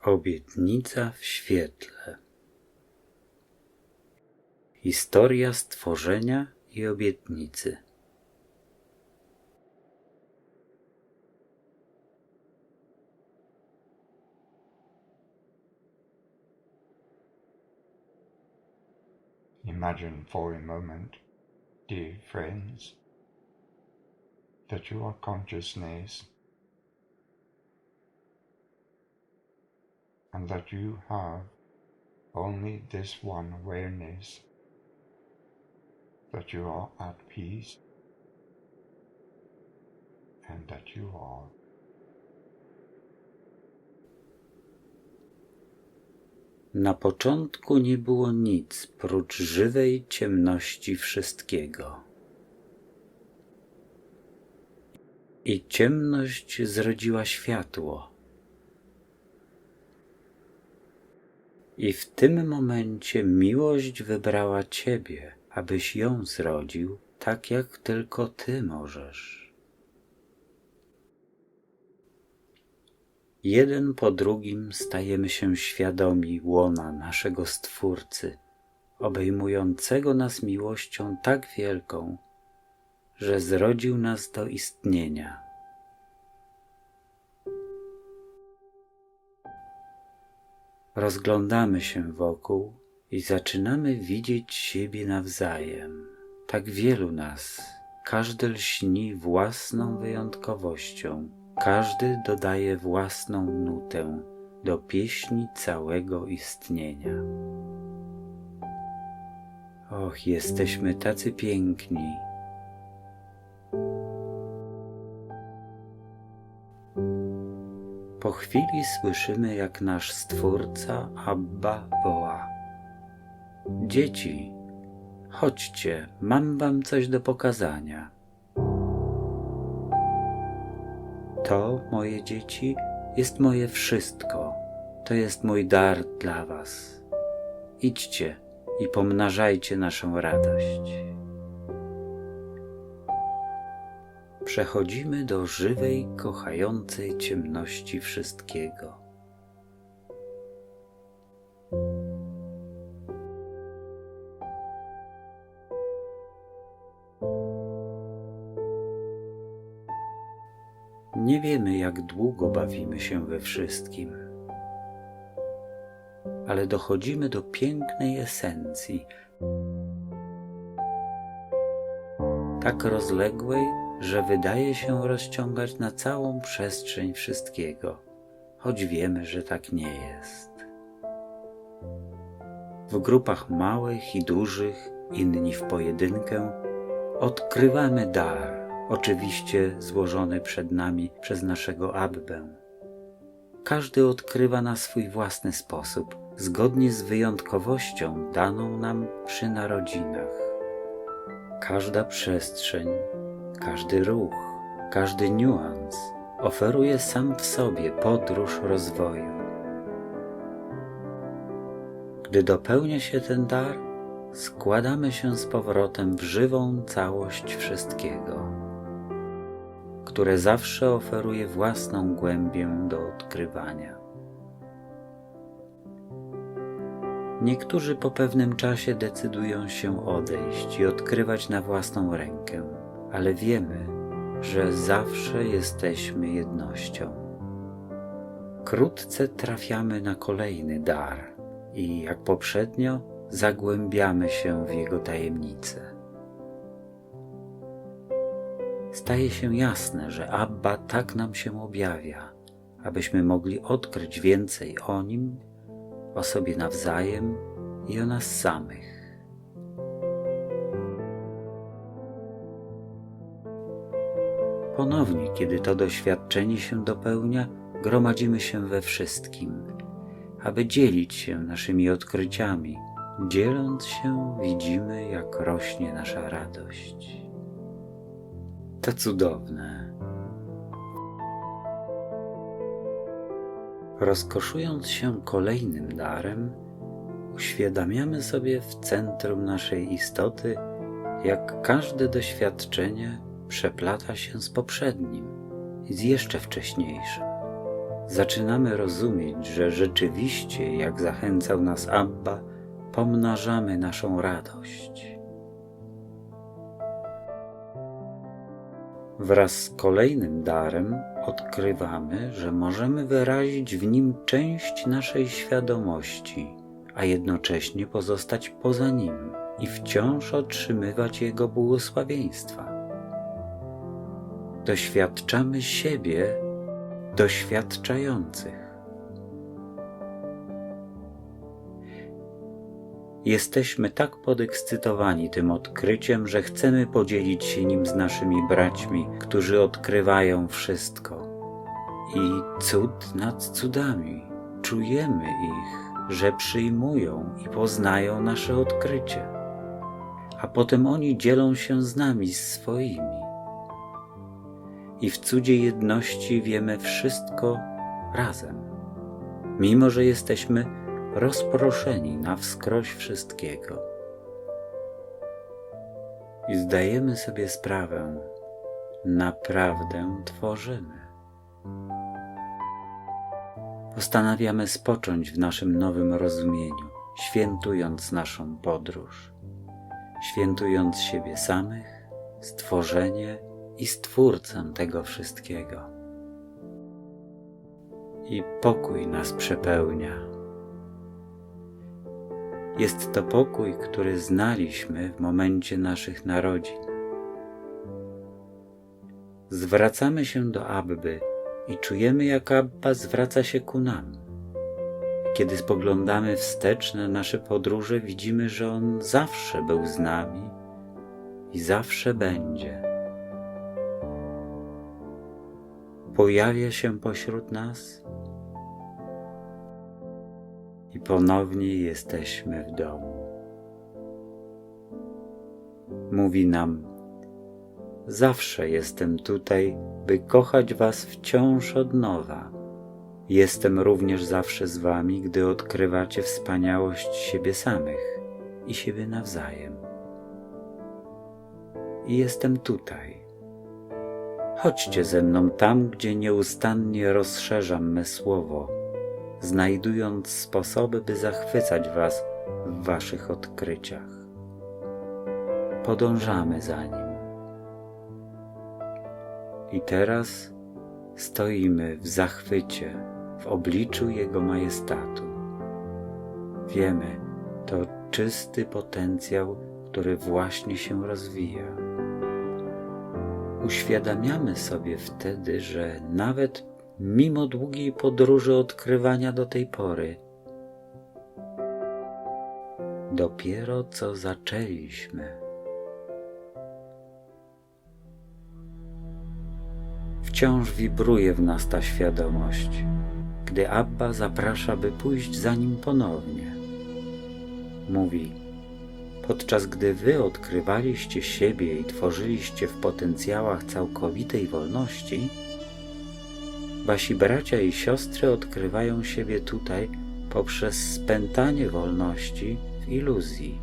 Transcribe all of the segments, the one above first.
Obietnica w świetle. Historia stworzenia i obietnicy. Imagine for a moment, dear friends, that your consciousness and that you have only this one awareness, that you are at peace and that you are. Na początku nie było nic prócz żywej ciemności wszystkiego. I ciemność zrodziła światło. I w tym momencie miłość wybrała Ciebie, abyś ją zrodził tak, jak tylko Ty możesz. Jeden po drugim stajemy się świadomi łona naszego Stwórcy, obejmującego nas miłością tak wielką, że zrodził nas do istnienia. Rozglądamy się wokół i zaczynamy widzieć siebie nawzajem. Tak wielu nas, każdy lśni własną wyjątkowością, każdy dodaje własną nutę do pieśni całego istnienia. Och, jesteśmy tacy piękni. Po chwili słyszymy, jak nasz Stwórca Abba woła: dzieci, chodźcie, mam wam coś do pokazania. To, moje dzieci, jest moje wszystko. To jest mój dar dla was. Idźcie i pomnażajcie naszą radość. Przechodzimy do żywej, kochającej ciemności wszystkiego. Nie wiemy, jak długo bawimy się we wszystkim, ale dochodzimy do pięknej esencji, tak rozległej, że wydaje się rozciągać na całą przestrzeń wszystkiego, choć wiemy, że tak nie jest. W grupach małych i dużych, inni w pojedynkę, odkrywamy dar, oczywiście złożony przed nami przez naszego Abbę. Każdy odkrywa na swój własny sposób, zgodnie z wyjątkowością daną nam przy narodzinach. Każda przestrzeń, każdy ruch, każdy niuans oferuje sam w sobie podróż rozwoju. Gdy dopełnia się ten dar, składamy się z powrotem w żywą całość wszystkiego, które zawsze oferuje własną głębię do odkrywania. Niektórzy po pewnym czasie decydują się odejść i odkrywać na własną rękę, ale wiemy, że zawsze jesteśmy jednością. Wkrótce trafiamy na kolejny dar i, jak poprzednio, zagłębiamy się w jego tajemnice. Staje się jasne, że Abba tak nam się objawia, abyśmy mogli odkryć więcej o Nim, o sobie nawzajem i o nas samych. Ponownie, kiedy to doświadczenie się dopełnia, gromadzimy się we wszystkim, aby dzielić się naszymi odkryciami. Dzieląc się, widzimy, jak rośnie nasza radość. To cudowne. Rozkoszując się kolejnym darem, uświadamiamy sobie w centrum naszej istoty, jak każde doświadczenie przeplata się z poprzednim i z jeszcze wcześniejszym. zaczynamy rozumieć, że rzeczywiście, jak zachęcał nas Abba, pomnażamy naszą radość. Wraz z kolejnym darem odkrywamy, że możemy wyrazić w nim część naszej świadomości, a jednocześnie pozostać poza nim i wciąż otrzymywać Jego błogosławieństwa. Doświadczamy siebie doświadczających. Jesteśmy tak podekscytowani tym odkryciem, że chcemy podzielić się nim z naszymi braćmi, którzy odkrywają wszystko. I cud nad cudami. Czujemy ich, że przyjmują i poznają nasze odkrycie. A potem oni dzielą się z nami swoimi. I w cudzie jedności wiemy wszystko razem, mimo że jesteśmy rozproszeni na wskroś wszystkiego. I zdajemy sobie sprawę, naprawdę tworzymy. Postanawiamy spocząć w naszym nowym rozumieniu, świętując naszą podróż, świętując siebie samych, stworzenie i Stwórcę tego wszystkiego. I pokój nas przepełnia. Jest to pokój, który znaliśmy w momencie naszych narodzin. Zwracamy się do Abby i czujemy, jak Abba zwraca się ku nam. Kiedy spoglądamy wstecz na nasze podróże, widzimy, że On zawsze był z nami i zawsze będzie. Pojawia się pośród nas i ponownie jesteśmy w domu. Mówi nam: zawsze jestem tutaj, by kochać was wciąż od nowa. Jestem również zawsze z wami, gdy odkrywacie wspaniałość siebie samych i siebie nawzajem. I jestem tutaj. Chodźcie ze mną tam, gdzie nieustannie rozszerzam me słowo, znajdując sposoby, by zachwycać was w waszych odkryciach. Podążamy za nim. I teraz stoimy w zachwycie w obliczu Jego majestatu. Wiemy, to czysty potencjał, który właśnie się rozwija. Uświadamiamy sobie wtedy, że nawet mimo długiej podróży odkrywania do tej pory, dopiero co zaczęliśmy. Wciąż wibruje w nas ta świadomość, gdy Abba zaprasza, by pójść za Nim ponownie. Mówi: podczas gdy wy odkrywaliście siebie i tworzyliście w potencjałach całkowitej wolności, wasi bracia i siostry odkrywają siebie tutaj poprzez spętanie wolności w iluzji.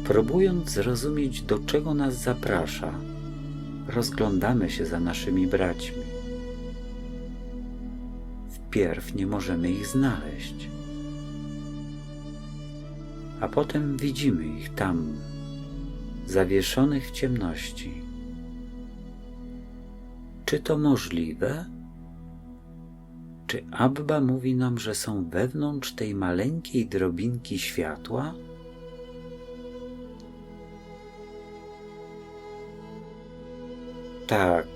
Próbując zrozumieć, do czego nas zaprasza, rozglądamy się za naszymi braćmi. Wpierw nie możemy ich znaleźć, a potem widzimy ich tam, zawieszonych w ciemności. Czy to możliwe? Czy Abba mówi nam, że są wewnątrz tej maleńkiej drobinki światła? Tak,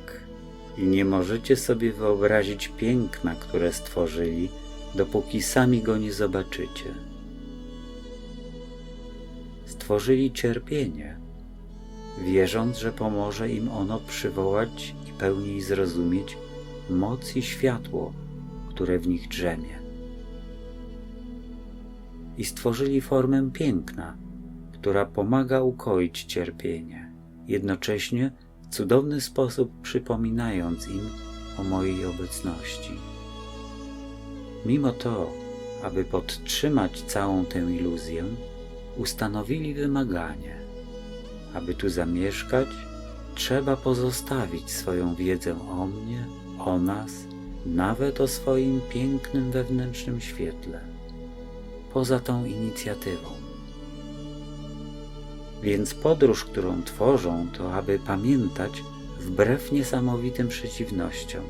i nie możecie sobie wyobrazić piękna, które stworzyli, dopóki sami go nie zobaczycie. Stworzyli cierpienie, wierząc, że pomoże im ono przywołać i pełniej zrozumieć moc i światło, które w nich drzemie. I stworzyli formę piękna, która pomaga ukoić cierpienie, jednocześnie w cudowny sposób przypominając im o mojej obecności. Mimo to, aby podtrzymać całą tę iluzję, ustanowili wymaganie, aby tu zamieszkać trzeba pozostawić swoją wiedzę o mnie, o nas, nawet o swoim pięknym wewnętrznym świetle, poza tą inicjatywą. Więc podróż, którą tworzą, to aby pamiętać wbrew niesamowitym przeciwnościom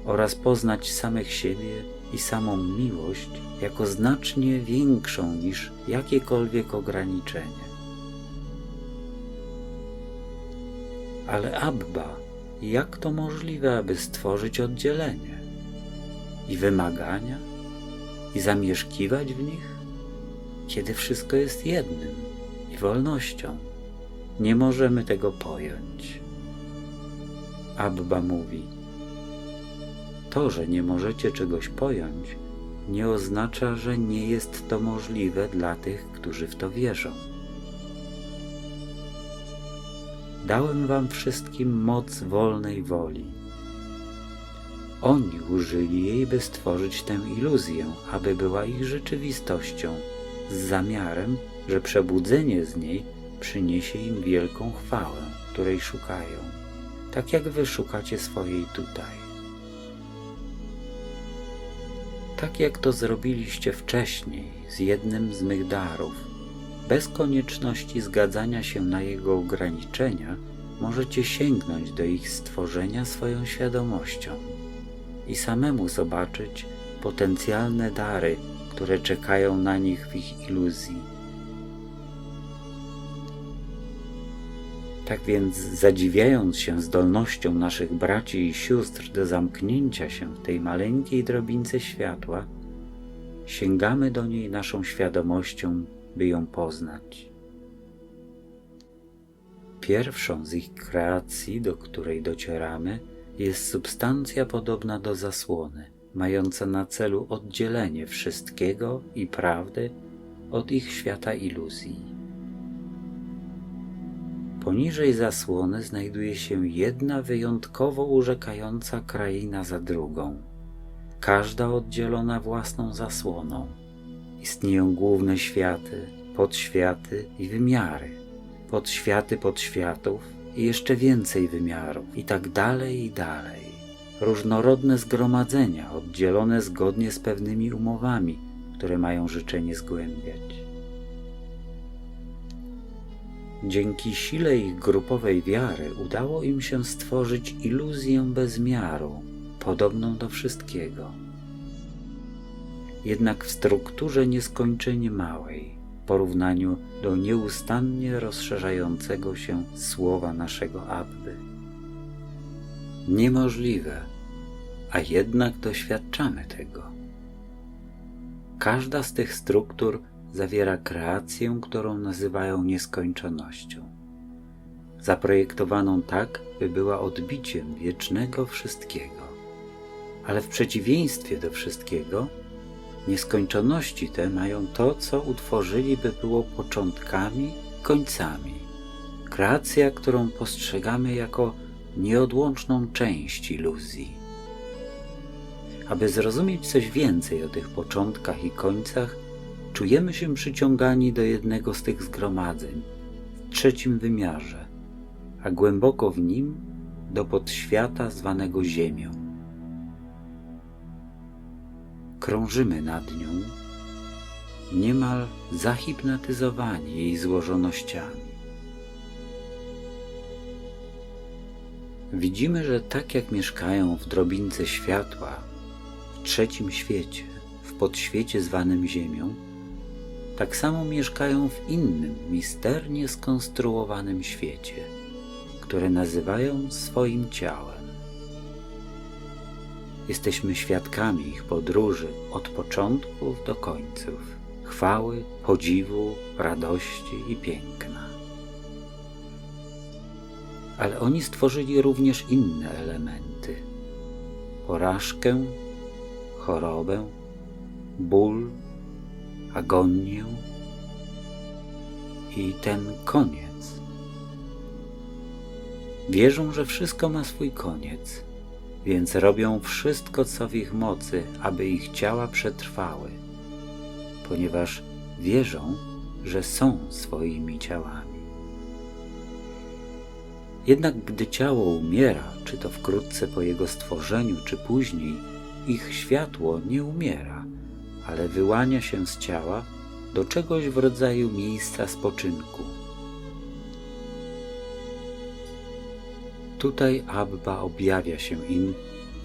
oraz poznać samych siebie i samą miłość jako znacznie większą niż jakiekolwiek ograniczenie. Ale Abba, jak to możliwe, aby stworzyć oddzielenie i wymagania i zamieszkiwać w nich, kiedy wszystko jest jednym i wolnością? Nie możemy tego pojąć. Abba mówi: to, że nie możecie czegoś pojąć, nie oznacza, że nie jest to możliwe dla tych, którzy w to wierzą. Dałem wam wszystkim moc wolnej woli. Oni użyli jej, by stworzyć tę iluzję, aby była ich rzeczywistością, z zamiarem, że przebudzenie z niej przyniesie im wielką chwałę, której szukają, tak jak wy szukacie swojej tutaj. Tak jak to zrobiliście wcześniej z jednym z mych darów, bez konieczności zgadzania się na jego ograniczenia, możecie sięgnąć do ich stworzenia swoją świadomością i samemu zobaczyć potencjalne dary, które czekają na nich w ich iluzji. Tak więc, zadziwiając się zdolnością naszych braci i sióstr do zamknięcia się w tej maleńkiej drobince światła, sięgamy do niej naszą świadomością, by ją poznać. Pierwszą z ich kreacji, do której docieramy, jest substancja podobna do zasłony, mająca na celu oddzielenie wszystkiego i prawdy od ich świata iluzji. Poniżej zasłony znajduje się jedna wyjątkowo urzekająca kraina za drugą, każda oddzielona własną zasłoną. Istnieją główne światy, podświaty i wymiary, podświaty podświatów i jeszcze więcej wymiarów i tak dalej i dalej. Różnorodne zgromadzenia oddzielone zgodnie z pewnymi umowami, które mają życzenie zgłębiać. Dzięki sile ich grupowej wiary udało im się stworzyć iluzję bezmiaru, podobną do wszystkiego. Jednak w strukturze nieskończenie małej, w porównaniu do nieustannie rozszerzającego się słowa naszego Abby. Niemożliwe, a jednak doświadczamy tego. Każda z tych struktur zawiera kreację, którą nazywają nieskończonością, zaprojektowaną tak, by była odbiciem wiecznego wszystkiego. Ale w przeciwieństwie do wszystkiego, nieskończoności te mają to, co utworzyli, by było początkami, końcami. Kreacja, którą postrzegamy jako nieodłączną część iluzji. Aby zrozumieć coś więcej o tych początkach i końcach, czujemy się przyciągani do jednego z tych zgromadzeń, w trzecim wymiarze, a głęboko w nim do podświata zwanego Ziemią. Krążymy nad nią, niemal zahipnotyzowani jej złożonościami. Widzimy, że tak jak mieszkają w drobince światła, w trzecim świecie, w podświecie zwanym Ziemią, tak samo mieszkają w innym, misternie skonstruowanym świecie, które nazywają swoim ciałem. Jesteśmy świadkami ich podróży od początków do końców, chwały, podziwu, radości i piękna. Ale oni stworzyli również inne elementy: porażkę, chorobę, ból, agonię i ten koniec. Wierzą, że wszystko ma swój koniec, więc robią wszystko, co w ich mocy, aby ich ciała przetrwały, ponieważ wierzą, że są swoimi ciałami. Jednak gdy ciało umiera, czy to wkrótce po jego stworzeniu, czy później, ich światło nie umiera, ale wyłania się z ciała do czegoś w rodzaju miejsca spoczynku. Tutaj Abba objawia się im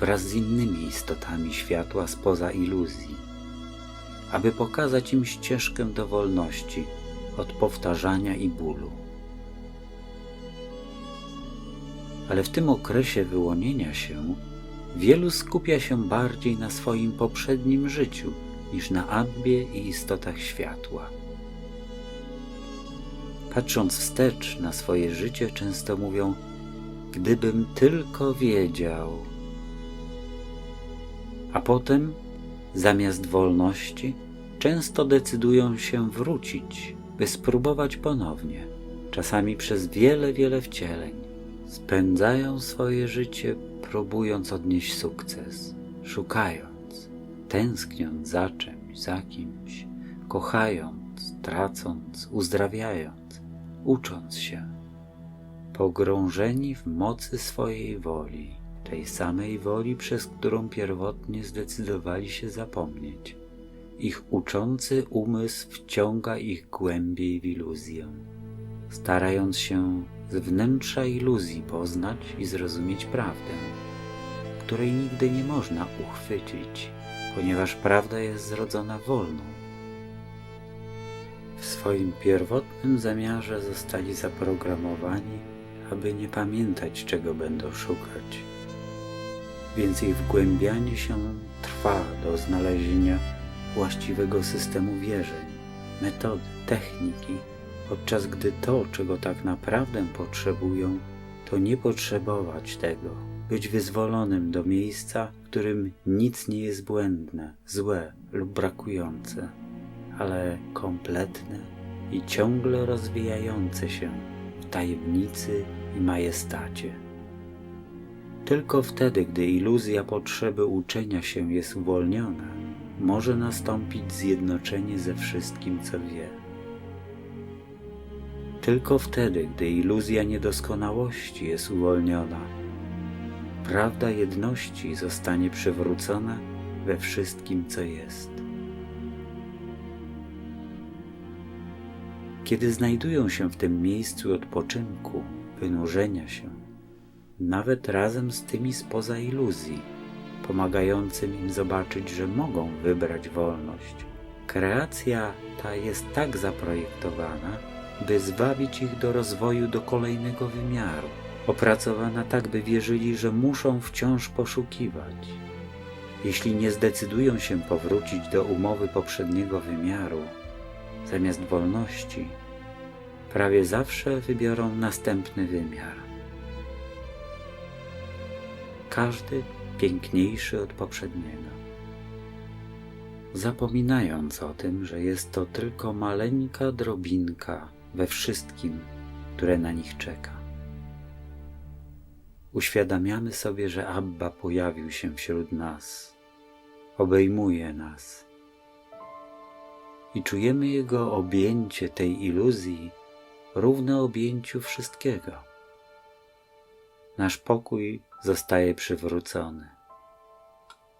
wraz z innymi istotami światła spoza iluzji, aby pokazać im ścieżkę do wolności od powtarzania i bólu. Ale w tym okresie wyłonienia się wielu skupia się bardziej na swoim poprzednim życiu niż na Abbie i istotach światła. Patrząc wstecz na swoje życie, często mówią: gdybym tylko wiedział. A potem, zamiast wolności, często decydują się wrócić, by spróbować ponownie, czasami przez wiele wcieleń. Spędzają swoje życie, próbując odnieść sukces, szukając, tęskniąc za czymś, za kimś, kochając, tracąc, uzdrawiając, ucząc się, pogrążeni w mocy swojej woli, tej samej woli, przez którą pierwotnie zdecydowali się zapomnieć. Ich uczący umysł wciąga ich głębiej w iluzję, starając się z wnętrza iluzji poznać i zrozumieć prawdę, której nigdy nie można uchwycić, ponieważ prawda jest zrodzona wolną. W swoim pierwotnym zamiarze zostali zaprogramowani, aby nie pamiętać, czego będą szukać, więc ich wgłębianie się trwa do znalezienia właściwego systemu wierzeń, metody, techniki, podczas gdy to, czego tak naprawdę potrzebują, to nie potrzebować tego, być wyzwolonym do miejsca, w którym nic nie jest błędne, złe lub brakujące, ale kompletne i ciągle rozwijające się w tajemnicy i majestacie. Tylko wtedy, gdy iluzja potrzeby uczenia się jest uwolniona, może nastąpić zjednoczenie ze wszystkim, co wie. Tylko wtedy, gdy iluzja niedoskonałości jest uwolniona, prawda jedności zostanie przywrócona we wszystkim, co jest. Kiedy znajdują się w tym miejscu odpoczynku, wynurzenia się, nawet razem z tymi spoza iluzji, pomagającym im zobaczyć, że mogą wybrać wolność, kreacja ta jest tak zaprojektowana, by zwabić ich do rozwoju do kolejnego wymiaru, opracowana tak, by wierzyli, że muszą wciąż poszukiwać. Jeśli nie zdecydują się powrócić do umowy poprzedniego wymiaru, zamiast wolności, prawie zawsze wybiorą następny wymiar. Każdy piękniejszy od poprzedniego. Zapominając o tym, że jest to tylko maleńka drobinka we wszystkim, które na nich czeka. Uświadamiamy sobie, że Abba pojawił się wśród nas, obejmuje nas i czujemy Jego objęcie tej iluzji równe objęciu wszystkiego. Nasz pokój zostaje przywrócony.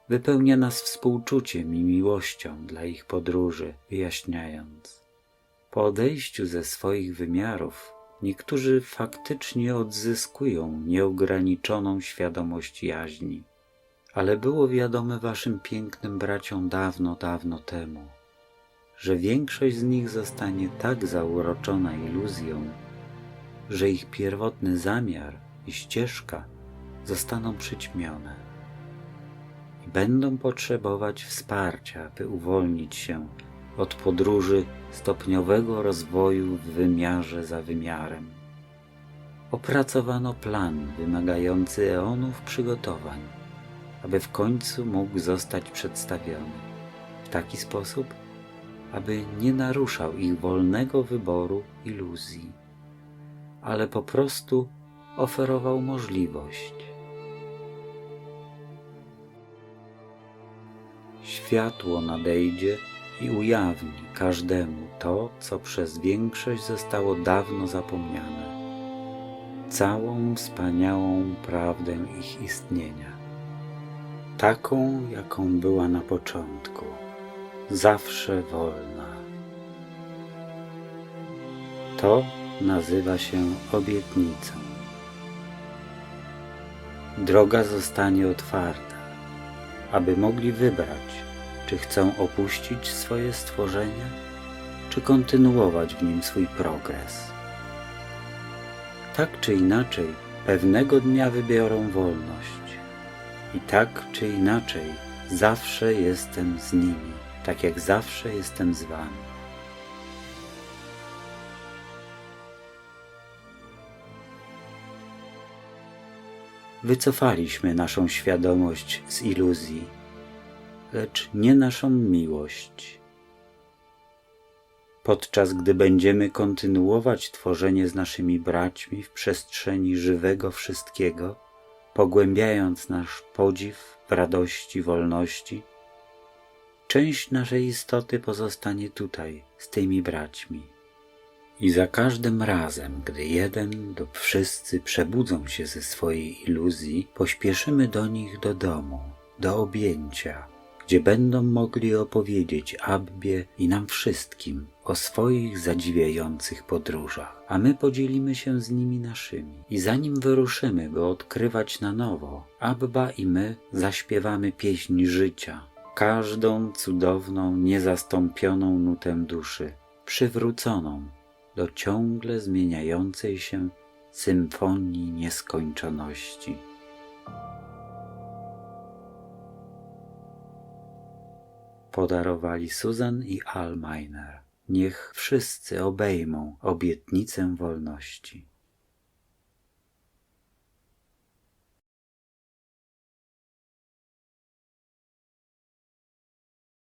Wypełnia nas współczuciem i miłością dla ich podróży, wyjaśniając: po odejściu ze swoich wymiarów niektórzy faktycznie odzyskują nieograniczoną świadomość jaźni, ale było wiadome waszym pięknym braciom dawno temu, że większość z nich zostanie tak zauroczona iluzją, że ich pierwotny zamiar i ścieżka zostaną przyćmione i będą potrzebować wsparcia, by uwolnić się od podróży stopniowego rozwoju w wymiarze za wymiarem. Opracowano plan wymagający eonów przygotowań, aby w końcu mógł zostać przedstawiony w taki sposób, aby nie naruszał ich wolnego wyboru iluzji, ale po prostu oferował możliwość. Światło nadejdzie i ujawni każdemu to, co przez większość zostało dawno zapomniane. całą wspaniałą prawdę ich istnienia, taką, jaką była na początku, zawsze wolna. To nazywa się obietnicą. Droga zostanie otwarta, aby mogli wybrać, czy chcą opuścić swoje stworzenie, czy kontynuować w nim swój progres. Tak czy inaczej, pewnego dnia wybiorą wolność. I tak czy inaczej, zawsze jestem z nimi, tak jak zawsze jestem z wami. Wycofaliśmy naszą świadomość z iluzji, lecz nie naszą miłość. Podczas gdy będziemy kontynuować tworzenie z naszymi braćmi w przestrzeni żywego wszystkiego, pogłębiając nasz podziw w radości wolności, część naszej istoty pozostanie tutaj z tymi braćmi. I za każdym razem, gdy jeden lub wszyscy przebudzą się ze swojej iluzji, pośpieszymy do nich do domu, do objęcia, gdzie będą mogli opowiedzieć Abbie i nam wszystkim o swoich zadziwiających podróżach, a my podzielimy się z nimi naszymi. I zanim wyruszymy, by odkrywać na nowo, Abba i my zaśpiewamy pieśń życia, każdą cudowną, niezastąpioną nutę duszy, przywróconą do ciągle zmieniającej się symfonii nieskończoności. Podarowali Susan i Al Miner. Niech wszyscy obejmą obietnicę wolności.